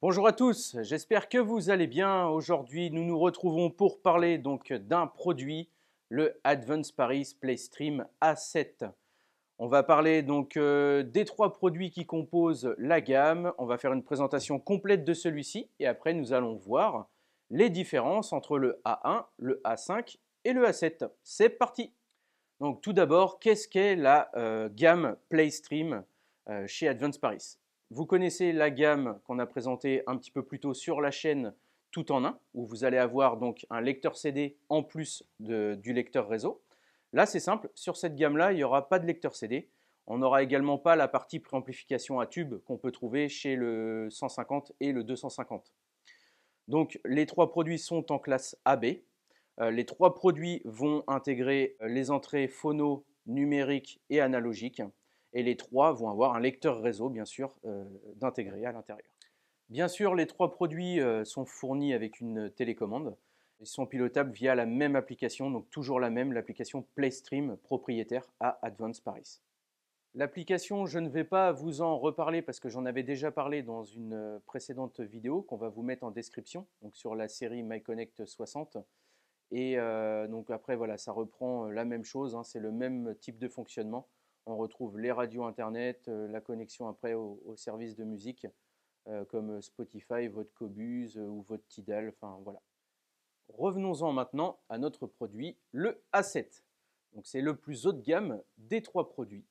Bonjour à tous, j'espère que vous allez bien. Aujourd'hui, nous nous retrouvons pour parler donc d'un produit, le Advanced Paris PlayStream A7. On va parler donc des trois produits qui composent la gamme. On va faire une présentation complète de celui-ci et après nous allons voir les différences entre le A1, le A5 et le A7. C'est parti. Donc tout d'abord, qu'est-ce qu'est la gamme PlayStream chez Advance Paris? Vous connaissez la gamme qu'on a présentée un petit peu plus tôt sur la chaîne tout en un, où vous allez avoir donc un lecteur CD en plus du lecteur réseau. Là, c'est simple, sur cette gamme-là, il n'y aura pas de lecteur CD. On n'aura également pas la partie préamplification à tube qu'on peut trouver chez le 150 et le 250. Donc les trois produits sont en classe AB. Les trois produits vont intégrer les entrées phono, numériques et analogiques. Et les trois vont avoir un lecteur réseau, bien sûr, d'intégrer à l'intérieur. Bien sûr, les trois produits sont fournis avec une télécommande. Ils sont pilotables via la même application, donc toujours la même, l'application PlayStream propriétaire à Advance Paris. L'application, je ne vais pas vous en reparler parce que j'en avais déjà parlé dans une précédente vidéo qu'on va vous mettre en description, donc sur la série MyConnect 60. Et donc après, voilà, ça reprend la même chose, hein, c'est le même type de fonctionnement. On retrouve les radios Internet, la connexion après au service de musique, comme Spotify, votre Qobuz ou votre Tidal, enfin voilà. Revenons-en maintenant à notre produit, le A7. Donc c'est le plus haut de gamme des trois produits.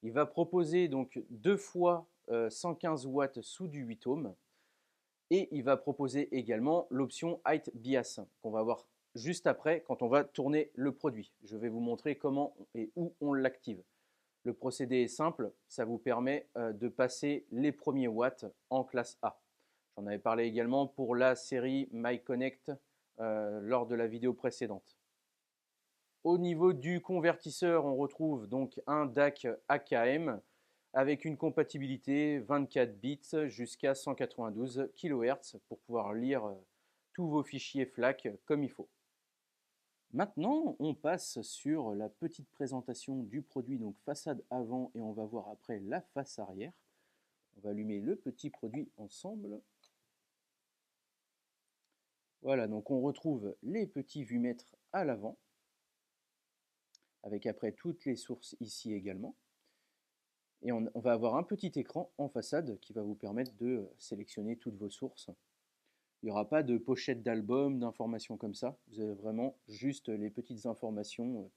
Il va proposer donc deux fois 115 watts sous du 8 ohms et il va proposer également l'option Height Bias qu'on va voir juste après quand on va tourner le produit. Je vais vous montrer comment et où on l'active. Le procédé est simple, ça vous permet de passer les premiers watts en classe A. J'en avais parlé également pour la série MyConnect lors de la vidéo précédente. Au niveau du convertisseur, on retrouve donc un DAC AKM avec une compatibilité 24 bits jusqu'à 192 kHz pour pouvoir lire tous vos fichiers FLAC comme il faut. Maintenant, on passe sur la petite présentation du produit, donc façade avant, et on va voir après la face arrière. On va allumer le petit produit ensemble. Voilà, donc on retrouve les petits vumètres à l'avant, avec après toutes les sources ici également. Et on va avoir un petit écran en façade qui va vous permettre de sélectionner toutes vos sources. Il n'y aura pas de pochette d'album, d'informations comme ça. Vous avez vraiment juste les petites informations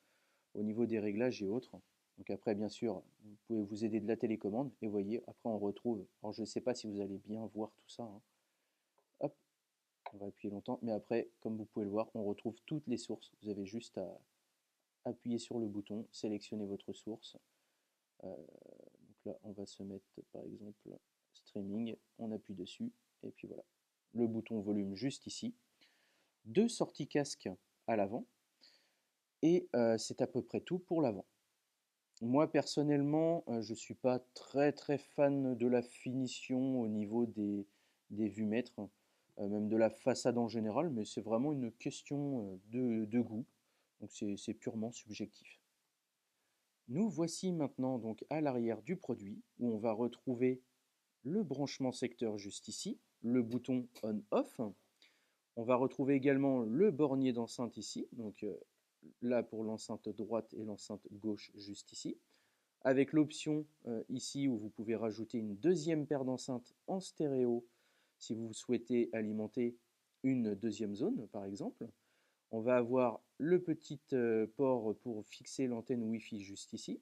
au niveau des réglages et autres. Donc après, bien sûr, vous pouvez vous aider de la télécommande. Et vous voyez, après on retrouve, alors je ne sais pas si vous allez bien voir tout ça, hein. Hop, on va appuyer longtemps. Mais après, comme vous pouvez le voir, on retrouve toutes les sources. Vous avez juste à appuyer sur le bouton, sélectionner votre source. Donc là, on va se mettre par exemple streaming, on appuie dessus et puis voilà. Le bouton volume juste ici. Deux sorties casque à l'avant et c'est à peu près tout pour l'avant. Moi personnellement, je ne suis pas très fan de la finition au niveau des vumètres, même de la façade en général, mais c'est vraiment une question de goût, donc c'est purement subjectif. Nous voici maintenant donc à l'arrière du produit où on va retrouver le branchement secteur juste ici, le bouton on-off. On va retrouver également le bornier d'enceinte ici, donc là pour l'enceinte droite et l'enceinte gauche juste ici, avec l'option ici où vous pouvez rajouter une deuxième paire d'enceintes en stéréo si vous souhaitez alimenter une deuxième zone par exemple. On va avoir le petit port pour fixer l'antenne Wi-Fi juste ici.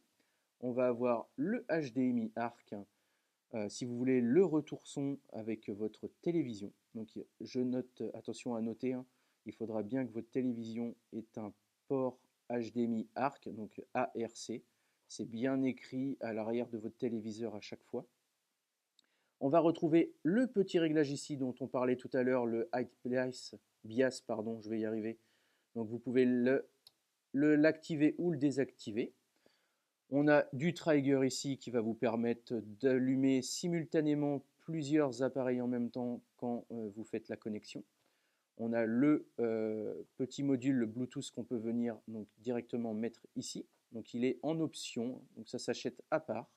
On va avoir le HDMI ARC si vous voulez le retour son avec votre télévision. Donc je note, attention à noter, hein, il faudra bien que votre télévision ait un port HDMI ARC, donc ARC. C'est bien écrit à l'arrière de votre téléviseur à chaque fois. On va retrouver le petit réglage ici dont on parlait tout à l'heure, le Height Bias, pardon, je vais y arriver. Donc vous pouvez l'activer ou le désactiver. On a du trigger ici qui va vous permettre d'allumer simultanément plusieurs appareils en même temps quand vous faites la connexion. On a le petit module Bluetooth qu'on peut venir donc, directement mettre ici. Donc il est en option, donc ça s'achète à part.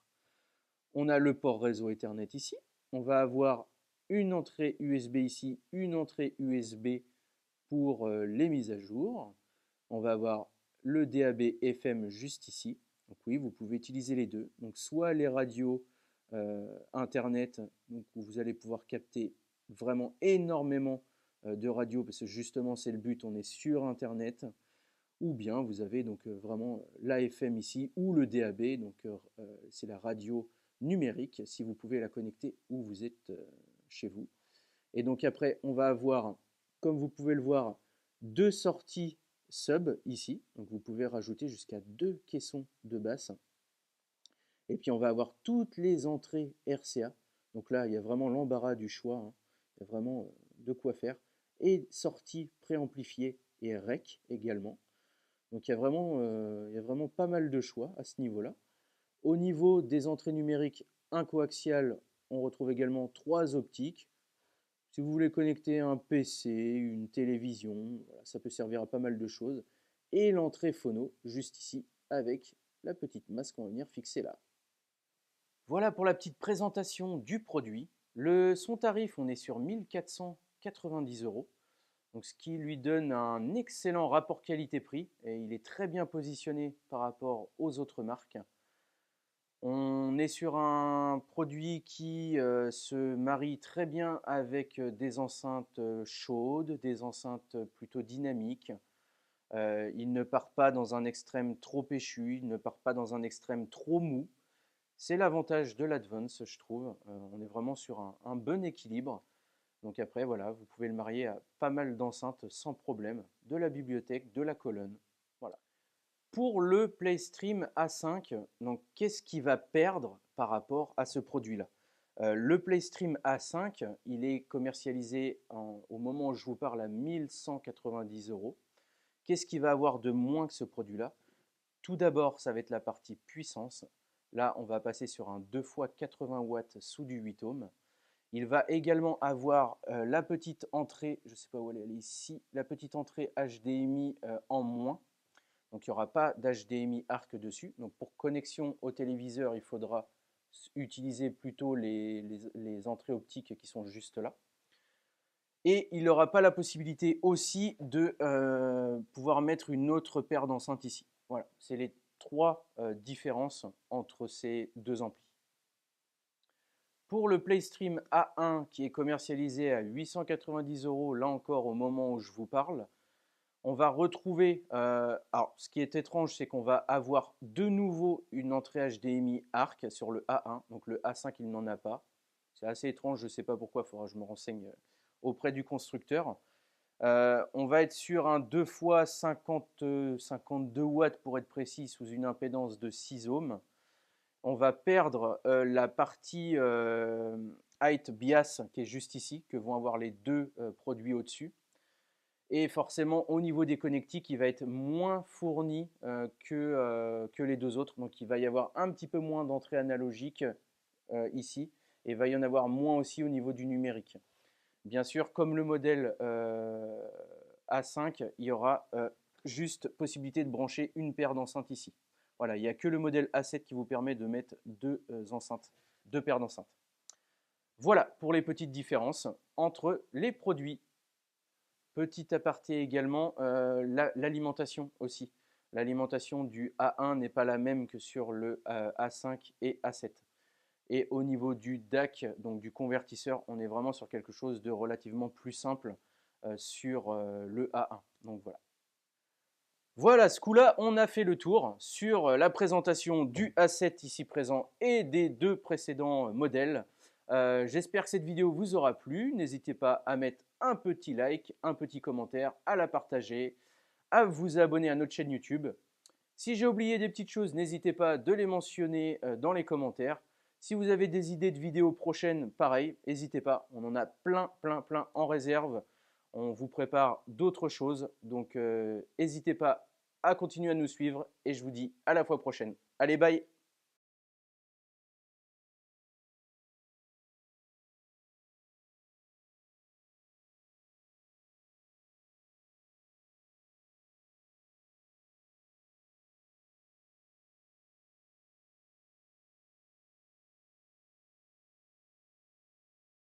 On a le port réseau Ethernet ici. On va avoir une entrée USB ici, une entrée USB pour les mises à jour. On va avoir le DAB FM juste ici. Donc oui, vous pouvez utiliser les deux. Donc soit les radios Internet, donc où vous allez pouvoir capter vraiment énormément de radios, parce que justement c'est le but, on est sur Internet, ou bien vous avez donc vraiment l'AFM ici, ou le DAB, donc c'est la radio numérique, si vous pouvez la connecter où vous êtes chez vous. Et donc après, on va avoir, comme vous pouvez le voir, deux sorties sub ici. Donc vous pouvez rajouter jusqu'à deux caissons de basse. Et puis on va avoir toutes les entrées RCA. Donc là, il y a vraiment l'embarras du choix, hein. Il y a vraiment de quoi faire. Et sorties préamplifiées et REC également. Donc il y a vraiment pas mal de choix à ce niveau-là. Au niveau des entrées numériques, un coaxial, on retrouve également trois optiques. Si vous voulez connecter un PC, une télévision, voilà, ça peut servir à pas mal de choses. Et l'entrée phono, juste ici, avec la petite masse qu'on va venir fixer là. Voilà pour la petite présentation du produit. Son tarif, on est sur 1490 €, donc ce qui lui donne un excellent rapport qualité-prix et il est très bien positionné par rapport aux autres marques. On est sur un produit qui se marie très bien avec des enceintes chaudes, des enceintes plutôt dynamiques. Il ne part pas dans un extrême trop échu, il ne part pas dans un extrême trop mou. C'est l'avantage de l'Advance, je trouve. On est vraiment sur un bon équilibre. Donc après, voilà, vous pouvez le marier à pas mal d'enceintes sans problème, de la bibliothèque, de la colonne. Voilà. Pour le PlayStream A5, donc qu'est-ce qui va perdre par rapport à ce produit-là? Le PlayStream A5, il est commercialisé au moment où je vous parle à 1190 €. Qu'est-ce qui va avoir de moins que ce produit-là? Tout d'abord, ça va être la partie puissance. Là, on va passer sur un 2 x 80 watts sous du 8 ohms. Il va également avoir la petite entrée, je ne sais pas où elle est ici, la petite entrée HDMI en moins. Donc il n'y aura pas d'HDMI ARC dessus. Donc pour connexion au téléviseur, il faudra utiliser plutôt les entrées optiques qui sont juste là. Et il n'aura pas la possibilité aussi de pouvoir mettre une autre paire d'enceintes ici. Voilà, c'est les trois différences entre ces deux amplis. Pour le PlayStream A1 qui est commercialisé à 890 €, là encore au moment où je vous parle, on va retrouver, alors ce qui est étrange, c'est qu'on va avoir de nouveau une entrée HDMI ARC sur le A1, donc le A5 il n'en a pas. C'est assez étrange, je ne sais pas pourquoi, il faudra que je me renseigne auprès du constructeur. On va être sur un 2 x 52 watts pour être précis, sous une impédance de 6 ohms. On va perdre la partie height bias qui est juste ici, que vont avoir les deux produits au-dessus. Et forcément, au niveau des connectiques, il va être moins fourni que les deux autres. Donc, il va y avoir un petit peu moins d'entrée analogique ici. Et il va y en avoir moins aussi au niveau du numérique. Bien sûr, comme le modèle A5, il y aura juste possibilité de brancher une paire d'enceintes ici. Voilà, il n'y a que le modèle A7 qui vous permet de mettre deux enceintes, deux paires d'enceintes. Voilà pour les petites différences entre les produits. Petit aparté également, l'alimentation aussi. L'alimentation du A1 n'est pas la même que sur le A5 et A7. Et au niveau du DAC, donc du convertisseur, on est vraiment sur quelque chose de relativement plus simple sur le A1. Donc voilà. Voilà, ce coup-là, on a fait le tour sur la présentation du A7 ici présent et des deux précédents modèles. J'espère que cette vidéo vous aura plu. N'hésitez pas à mettre un petit like, un petit commentaire, à la partager, à vous abonner à notre chaîne YouTube. Si j'ai oublié des petites choses, n'hésitez pas de les mentionner dans les commentaires. Si vous avez des idées de vidéos prochaines, pareil, n'hésitez pas. On en a plein en réserve. On vous prépare d'autres choses. Donc, n'hésitez pas à continuer à nous suivre. Et je vous dis à la fois prochaine. Allez, bye!